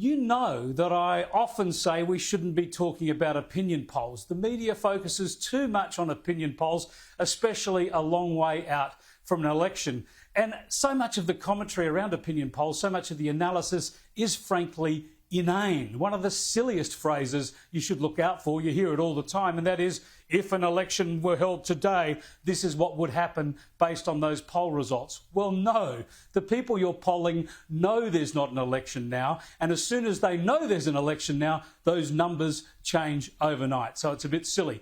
You know that I often say we shouldn't be talking about opinion polls. The media focuses too much on opinion polls, especially a long way out from an election. And so much of the commentary around opinion polls, so much of the analysis is frankly inane. One of the silliest phrases you should look out for, you hear it all the time, and that is, if an election were held today, this is what would happen based on those poll results. Well, no. The people you're polling know there's not an election now, and as soon as they know there's an election now, those numbers change overnight. So it's a bit silly.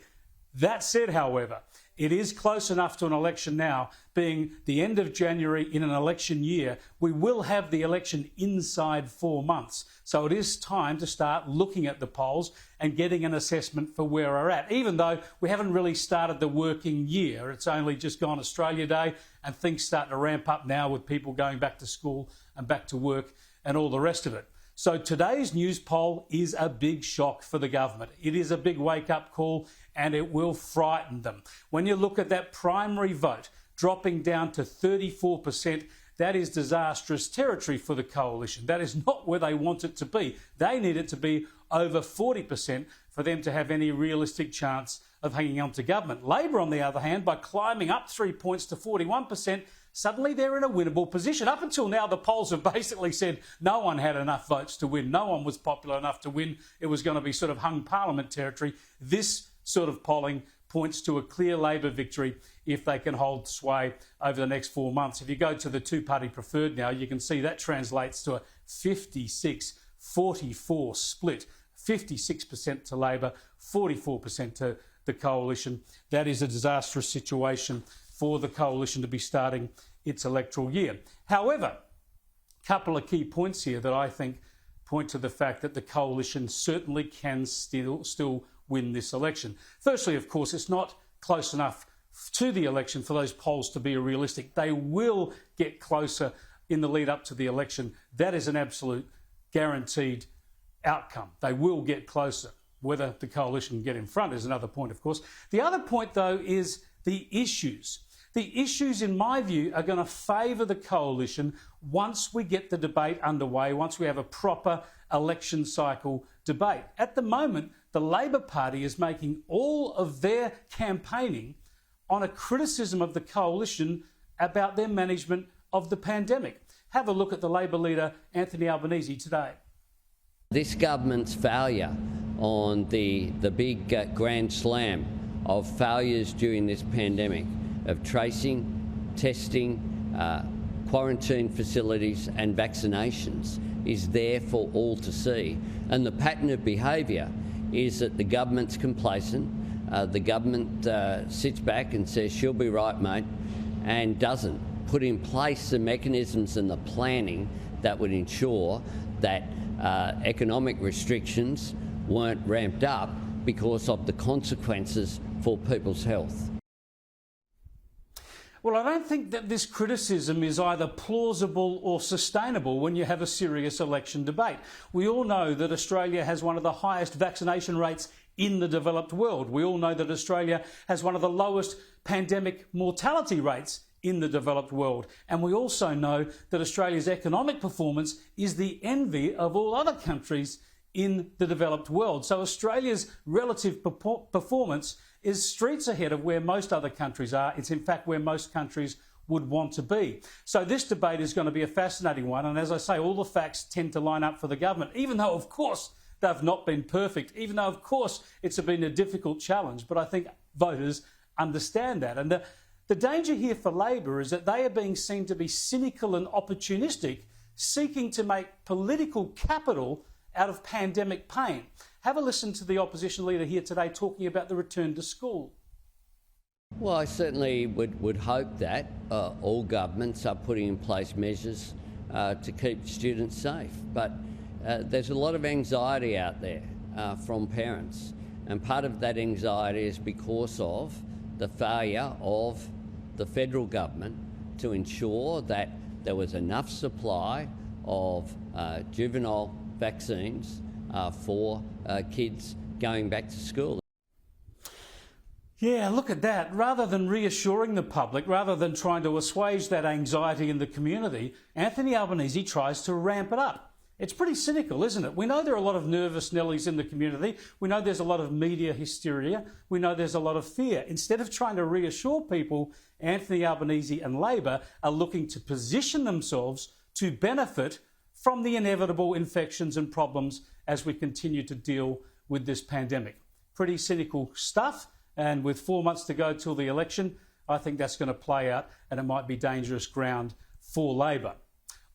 That said, however, it is close enough to an election now, being the end of January in an election year. We will have the election inside 4 months. So it is time to start looking at the polls and getting an assessment for where we're at, even though we haven't really started the working year. It's only just gone Australia Day and things start to ramp up now with people going back to school and back to work and all the rest of it. So today's Newspoll is a big shock for the government. It is a big wake-up call and it will frighten them. When you look at that primary vote dropping down to 34%, that is disastrous territory for the coalition. That is not where they want it to be. They need it to be over 40% for them to have any realistic chance of hanging on to government. Labor, on the other hand, by climbing up 3 points to 41%, suddenly they're in a winnable position. Up until now, the polls have basically said no one had enough votes to win. No one was popular enough to win. It was going to be sort of hung parliament territory. This sort of polling points to a clear Labor victory if they can hold sway over the next 4 months. If you go to the two-party preferred now, you can see that translates to a 56-44 split. 56% to Labor, 44% to the coalition. That is a disastrous situation for the coalition to be starting its electoral year. However, a couple of key points here that I think point to the fact that the coalition certainly can still win this election. Firstly, of course, it's not close enough to the election for those polls to be realistic. They will get closer in the lead up to the election. That is an absolute guaranteed outcome. They will get closer. Whether the coalition can get in front is another point, of course. The other point, though, is the issues. The issues, in my view, are going to favour the coalition once we get the debate underway, once we have a proper election cycle debate. At the moment, the Labor Party is making all of their campaigning on a criticism of the coalition about their management of the pandemic. Have a look at the Labor leader, Anthony Albanese, today. This government's failure on the big grand slam of failures during this pandemic of tracing, testing, quarantine facilities and vaccinations is there for all to see. And the pattern of behaviour is that the government's complacent, the government sits back and says, she'll be right, mate, and doesn't put in place the mechanisms and the planning that would ensure that economic restrictions weren't ramped up because of the consequences for people's health. Well, I don't think that this criticism is either plausible or sustainable when you have a serious election debate. We all know that Australia has one of the highest vaccination rates in the developed world. We all know that Australia has one of the lowest pandemic mortality rates in the developed world. And we also know that Australia's economic performance is the envy of all other countries in the developed world. So Australia's relative performance is streets ahead of where most other countries are. It's in fact where most countries would want to be. So this debate is going to be a fascinating one. And as I say, all the facts tend to line up for the government, even though, of course, they've not been perfect, even though, of course, it's been a difficult challenge. But I think voters understand that. And the danger here for Labor is that they are being seen to be cynical and opportunistic, seeking to make political capital out of pandemic pain. Have a listen to the opposition leader here today talking about the return to school. Well, I certainly would hope that all governments are putting in place measures to keep students safe. But there's a lot of anxiety out there from parents. And part of that anxiety is because of the failure of the federal government to ensure that there was enough supply of juvenile vaccines for kids going back to school. Yeah, look at that. Rather than reassuring the public, rather than trying to assuage that anxiety in the community, Anthony Albanese tries to ramp it up. It's pretty cynical, isn't it? We know there are a lot of nervous Nellies in the community. We know there's a lot of media hysteria. We know there's a lot of fear. Instead of trying to reassure people, Anthony Albanese and Labor are looking to position themselves to benefit from the inevitable infections and problems as we continue to deal with this pandemic. Pretty cynical stuff. And with 4 months to go till the election, I think that's going to play out and it might be dangerous ground for Labor.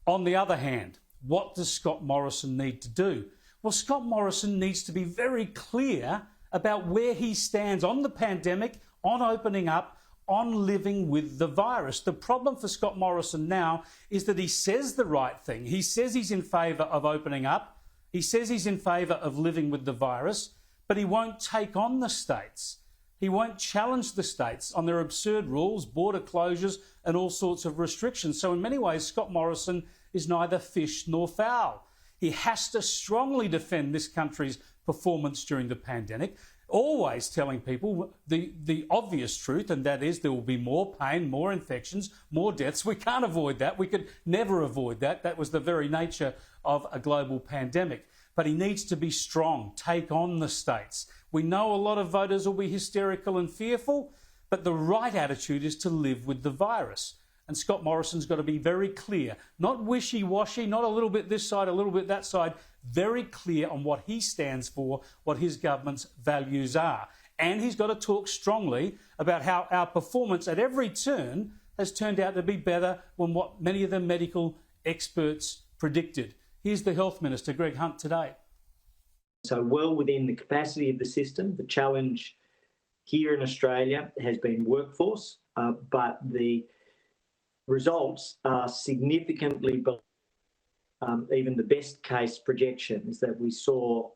On the other hand, what does Scott Morrison need to do? Well, Scott Morrison needs to be very clear about where he stands on the pandemic, on opening up, on living with the virus. The problem for Scott Morrison now is that he says the right thing. He says he's in favour of opening up. He says he's in favour of living with the virus, but he won't take on the states. He won't challenge the states on their absurd rules, border closures and all sorts of restrictions. So in many ways, Scott Morrison is neither fish nor fowl. He has to strongly defend this country's performance during the pandemic, always telling people the obvious truth, and that is there will be more pain, more infections, more deaths. We can't avoid that. We could never avoid that. That was the very nature of a global pandemic. But he needs to be strong, take on the states. We know a lot of voters will be hysterical and fearful, but the right attitude is to live with the virus. And Scott Morrison's got to be very clear, not wishy-washy, not a little bit this side, a little bit that side, very clear on what he stands for, what his government's values are. And he's got to talk strongly about how our performance at every turn has turned out to be better than what many of the medical experts predicted. Here's the Health Minister, Greg Hunt, today. So well within the capacity of the system. The challenge here in Australia has been workforce, but the results are significantly below even the best case projections that we saw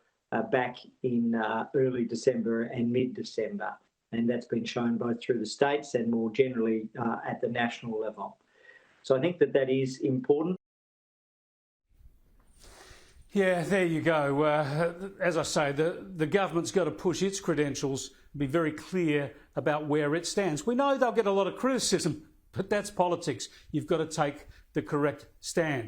back in early December and mid-December. And that's been shown both through the states and more generally at the national level. So I think that is important. Yeah, there you go. As I say, the government's got to push its credentials, be very clear about where it stands. We know they'll get a lot of criticism, but that's politics. You've got to take the correct stand.